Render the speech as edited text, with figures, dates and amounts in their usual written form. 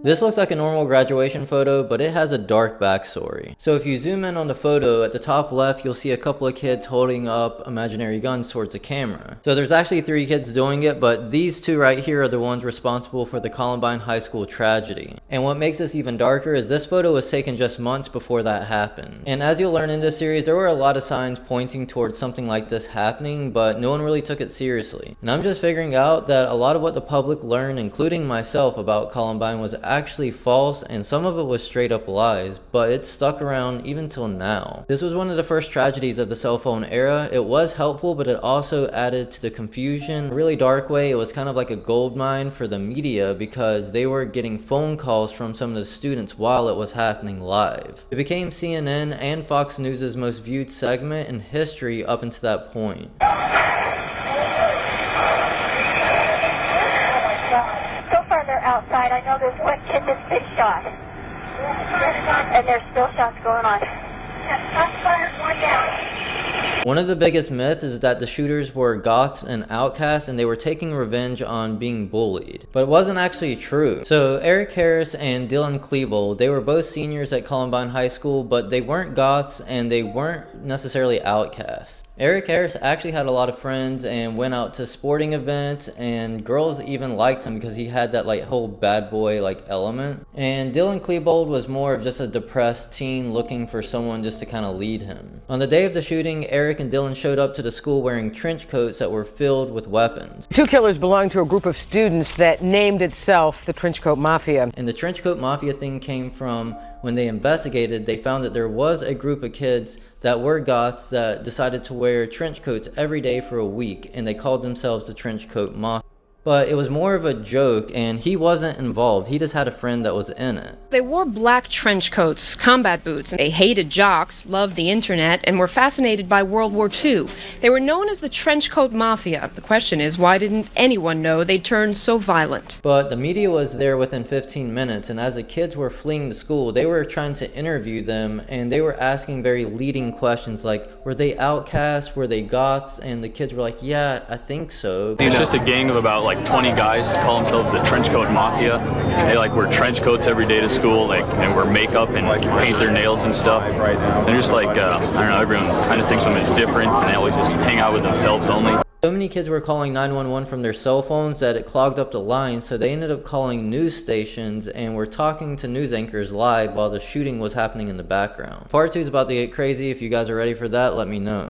This looks like a normal graduation photo, but it has a dark backstory. So if you zoom in on the photo, at the top left, you'll see a couple of kids holding up imaginary guns towards the camera. So there's actually 3 kids doing it, but these 2 right here are the ones responsible for the Columbine High School tragedy. And what makes this even darker is this photo was taken just months before that happened. And as you'll learn in this series, there were a lot of signs pointing towards something like this happening, but no one really took it seriously. And I'm just figuring out that a lot of what the public learned, including myself, about Columbine was actually false, and some of it was straight up lies, but it's stuck around even till now. This was one of the first tragedies of the cell phone era. It was helpful, but it also added to the confusion. In a really dark way, it was kind of like a gold mine for the media because they were getting phone calls from some of the students while it was happening live. It became CNN and Fox News' most viewed segment in history up until that point. Outside, I know there's one kid that's been shot, and there's still shots going on. Shots fired, one down. One of the biggest myths is that the shooters were goths and outcasts and they were taking revenge on being bullied. But it wasn't actually true. So Eric Harris and Dylan Klebold, they were both seniors at Columbine High School, but they weren't goths and they weren't necessarily outcasts. Eric Harris actually had a lot of friends and went out to sporting events, and girls even liked him because he had that whole bad boy element. And Dylan Klebold was more of just a depressed teen looking for someone just to kind of lead him. On the day of the shooting, Eric and Dylan showed up to the school wearing trench coats that were filled with weapons. 2 killers belonged to a group of students that named itself the Trenchcoat Mafia. And the Trenchcoat Mafia thing came from when they investigated, they found that there was a group of kids that were goths that decided to wear trench coats every day for a week, and they called themselves the Trenchcoat Mafia. But it was more of a joke, and he wasn't involved. He just had a friend that was in it. They wore black trench coats, combat boots. They hated jocks, loved the internet, and were fascinated by World War II. They were known as the Trenchcoat Mafia. The question is, why didn't anyone know they'd turned so violent? But the media was there within 15 minutes, and as the kids were fleeing the school, they were trying to interview them, and they were asking very leading questions like, were they outcasts, were they goths? And the kids were like, yeah, I think so. It's just a gang of about 20 guys who call themselves the Trenchcoat Mafia. They wear trench coats every day to school, and wear makeup and paint their nails and stuff. They're just I don't know, everyone kind of thinks of them as different, and they always just hang out with themselves only. So many kids were calling 911 from their cell phones that it clogged up the lines, so they ended up calling news stations and were talking to news anchors live while the shooting was happening in the background. Part 2 is about to get crazy. If you guys are ready for that, let me know.